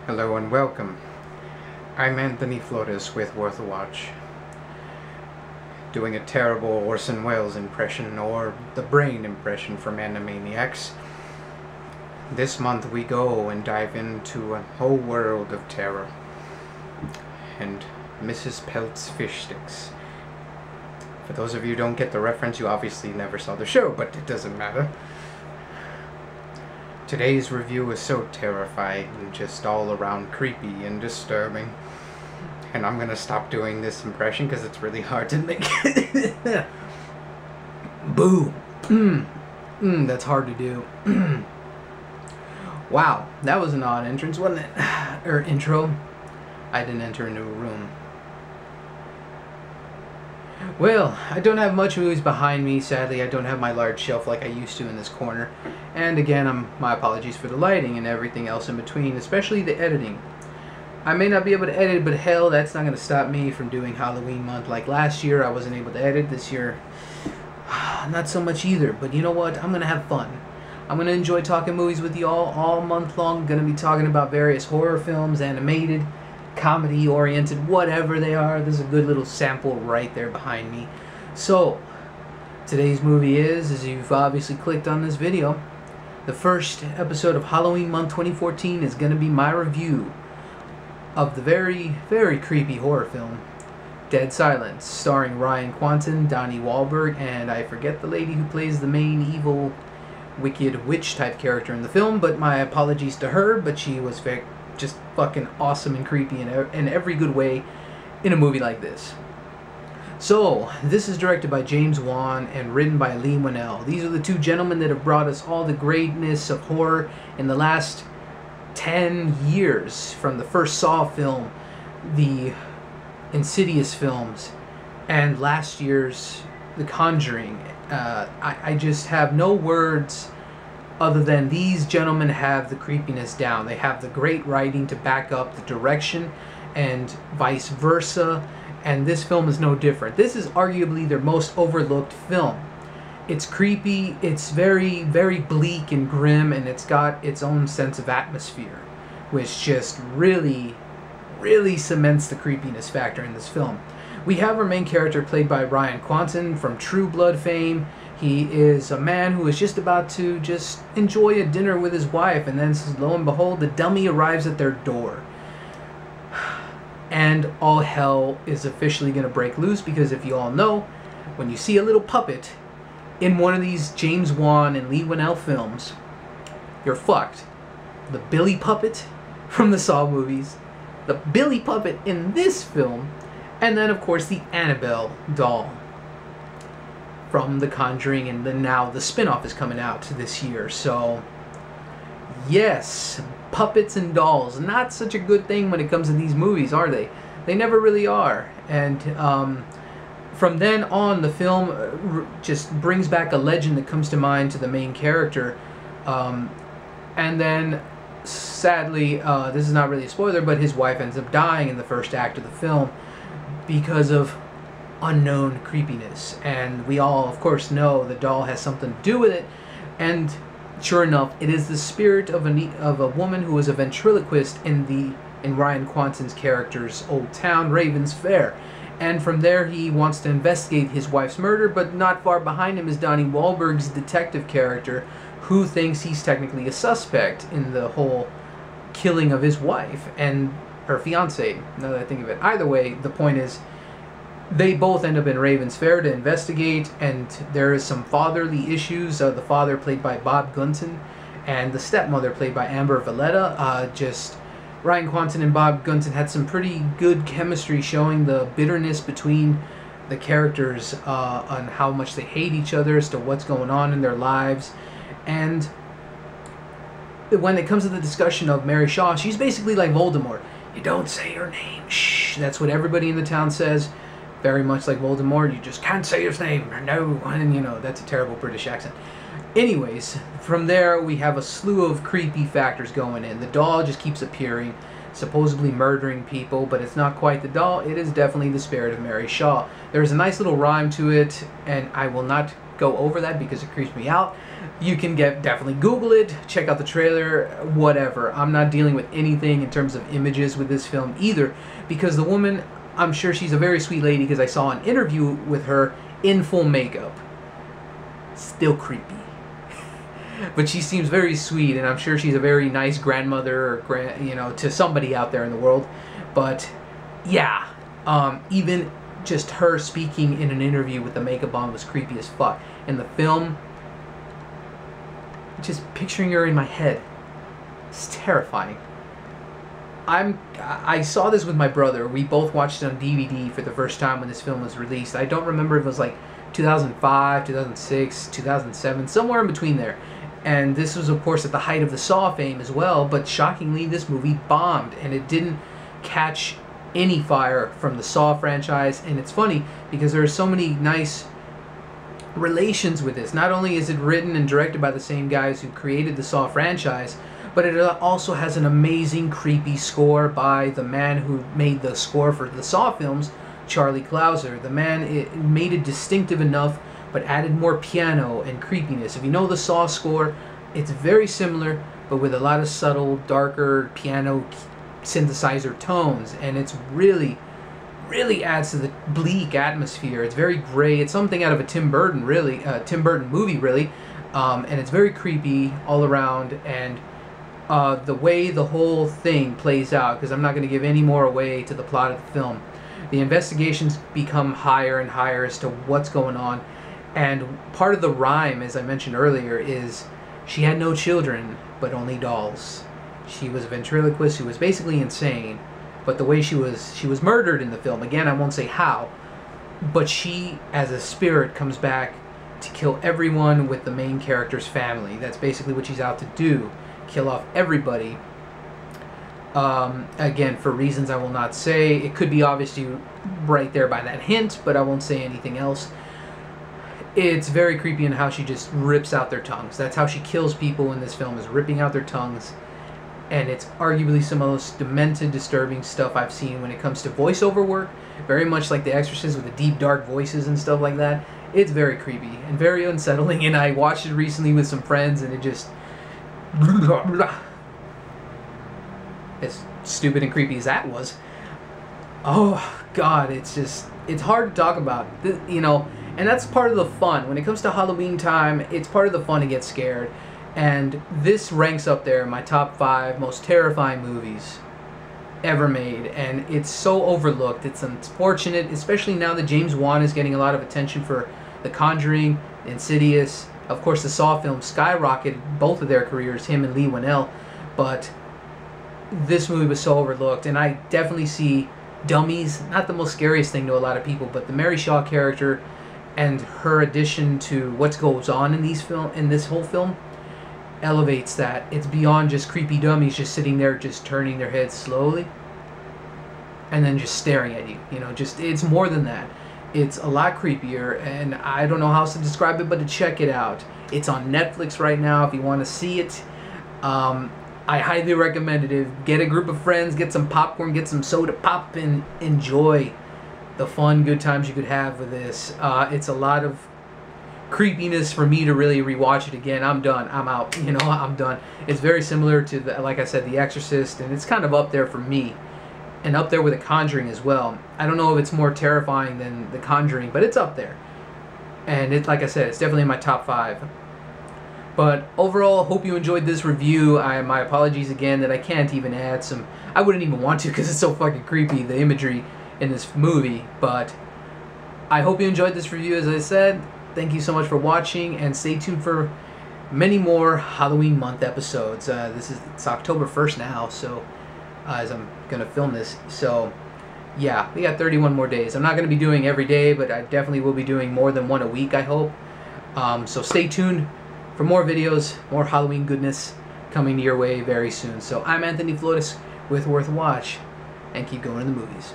Hello and welcome. I'm Anthony Flores with Worth a Watch, doing a terrible Orson Welles impression, or the brain impression from Animaniacs. This month we go and dive into a whole world of terror and Mrs. Pelt's fish sticks. For those of you who don't get the reference, you obviously never saw the show, but it doesn't matter. Today's review is so terrifying and just all around creepy and disturbing. And I'm gonna stop doing this impression because it's really hard to make. Boo! That's hard to do. Wow, that was an odd entrance, wasn't it? Or intro. I didn't enter a new room. Well, I don't have much movies behind me. Sadly, I don't have my large shelf like I used to in this corner. And again, my apologies for the lighting and everything else in between, especially the editing. I may not be able to edit, but hell, that's not going to stop me from doing Halloween month. Like last year, I wasn't able to edit. This year, not so much either. But you know what? I'm going to have fun. I'm going to enjoy talking movies with you all month long. I'm going to be talking about various horror films, animated, comedy-oriented, whatever they are. There's a good little sample right there behind me. So, today's movie is, as you've obviously clicked on this video, the first episode of Halloween month 2014 is going to be my review of the very, very creepy horror film, Dead Silence, starring Ryan Kwanten, Donnie Walhberg, and I forget the lady who plays the main evil, wicked witch-type character in the film, but my apologies to her, but she was just fucking awesome and creepy in every good way in a movie like this. So, this is directed by James Wan and written by Leigh Whannell. These are the two gentlemen that have brought us all the greatness of horror in the last 10 years, from the first Saw film, the Insidious films, and last year's The Conjuring. I just have no words other than these gentlemen have the creepiness down. They have the great writing to back up the direction, and vice versa. And this film is no different. This is arguably their most overlooked film. It's creepy, it's very, very bleak and grim, and it's got its own sense of atmosphere, which just really, really cements the creepiness factor in this film. We have our main character played by Ryan Kwanten from True Blood fame. He is a man who is just about to just enjoy a dinner with his wife, and then lo and behold, the dummy arrives at their door. And all hell is officially going to break loose, because if you all know, when you see a little puppet in one of these James Wan and Leigh Whannell films, you're fucked. The Billy puppet from the Saw movies, the Billy puppet in this film, and then of course the Annabelle doll from The Conjuring, and then now the spin-off is coming out this year. So yes, puppets and dolls, not such a good thing when it comes to these movies, are they? They never really are. And from then on, the film just brings back a legend that comes to mind to the main character. And then, sadly, this is not really a spoiler, but his wife ends up dying in the first act of the film because of unknown creepiness. And we all, of course, know the doll has something to do with it. And sure enough, it is the spirit of a woman who was a ventriloquist in Ryan Kwanten's character's old town, Raven's Fair. And from there, he wants to investigate his wife's murder, but not far behind him is Donnie Walhberg's detective character, who thinks he's technically a suspect in the whole killing of his wife and her fiancé, now that I think of it. Either way, the point is, they both end up in Raven's Fair to investigate, and there is some fatherly issues. The father played by Bob Gunton, and the stepmother played by Amber Valetta. Ryan Kwanten and Bob Gunton had some pretty good chemistry, showing the bitterness between the characters on how much they hate each other as to what's going on in their lives. And when it comes to the discussion of Mary Shaw, she's basically like Voldemort. You don't say her name, shh. That's what everybody in the town says. Very much like Voldemort, you just can't say his name, no, and you know, that's a terrible British accent. Anyways, from there we have a slew of creepy factors going in. The doll just keeps appearing. supposedly murdering people, but it's not quite the doll. It is definitely the spirit of Mary Shaw. There's a nice little rhyme to it, and I will not go over that because it creeps me out. You can definitely Google it, check out the trailer, whatever. I'm not dealing with anything in terms of images with this film either, because the woman, I'm sure she's a very sweet lady because I saw an interview with her in full makeup. Still creepy. But she seems very sweet, and I'm sure she's a very nice grandmother or to somebody out there in the world. But yeah, even just her speaking in an interview with the makeup on was creepy as fuck. In the film, just picturing her in my head, it's terrifying. I saw this with my brother. We both watched it on DVD for the first time when this film was released. I don't remember if it was like 2005, 2006, 2007, somewhere in between there. And this was, of course, at the height of the Saw fame as well, but shockingly, this movie bombed, and it didn't catch any fire from the Saw franchise. And it's funny, because there are so many nice relations with this. Not only is it written and directed by the same guys who created the Saw franchise, but it also has an amazing, creepy score by the man who made the score for the Saw films, Charlie Clouser. The man, it made it distinctive enough, but added more piano and creepiness. If you know the Saw score, it's very similar, but with a lot of subtle, darker piano synthesizer tones, and it's really adds to the bleak atmosphere. It's very gray. It's something out of a Tim Burton movie, really, and it's very creepy all around. And the way the whole thing plays out, because I'm not going to give any more away to the plot of the film, the investigations become higher and higher as to what's going on. And part of the rhyme, as I mentioned earlier, is she had no children, but only dolls. She was a ventriloquist who was basically insane, but the way she was murdered in the film, again, I won't say how, but she, as a spirit, comes back to kill everyone with the main character's family. That's basically what she's out to do, kill off everybody. Again, for reasons I will not say. It could be obvious to you right there by that hint, but I won't say anything else. It's very creepy in how she just rips out their tongues. That's how she kills people in this film, is ripping out their tongues. And it's arguably some of the most demented, disturbing stuff I've seen when it comes to voiceover work. Very much like The Exorcist with the deep, dark voices and stuff like that. It's very creepy and very unsettling, and I watched it recently with some friends, and it just... as stupid and creepy as that was. Oh, God, it's hard to talk about, you know, and that's part of the fun. When it comes to Halloween time, it's part of the fun to get scared. And this ranks up there in my top 5 most terrifying movies ever made. And it's so overlooked. It's unfortunate, especially now that James Wan is getting a lot of attention for The Conjuring, Insidious. Of course, the Saw films skyrocketed both of their careers, him and Lee Winnell. But this movie was so overlooked. And I definitely see Dummies, not the most scariest thing to a lot of people, but the Mary Shaw character and her addition to what goes on in this whole film elevates that. It's beyond just creepy dummies just sitting there just turning their heads slowly and then just staring at you. You know, just, it's more than that. It's a lot creepier, and I don't know how else to describe it, but to check it out. It's on Netflix right now if you want to see it. I highly recommend it. Get a group of friends, get some popcorn, get some soda pop, and enjoy the fun, good times you could have with this. It's a lot of creepiness for me to really rewatch it again. I'm done. I'm out. You know, I'm done. It's very similar to, like I said, The Exorcist, and it's kind of up there for me. And up there with The Conjuring as well. I don't know if it's more terrifying than The Conjuring, but it's up there. And it, like I said, it's definitely in my top 5. But overall, hope you enjoyed this review. My apologies again that I can't even add some... I wouldn't even want to because it's so fucking creepy, the imagery in this movie. But I hope you enjoyed this review, as I said. Thank you so much for watching, and stay tuned for many more Halloween month episodes. It's October 1st now, so as I'm going to film this. So, yeah, we got 31 more days. I'm not going to be doing every day, but I definitely will be doing more than one a week, I hope. So stay tuned for more videos, more Halloween goodness coming your way very soon. So I'm Anthony Flores with Worth a Watch, and keep going to the movies.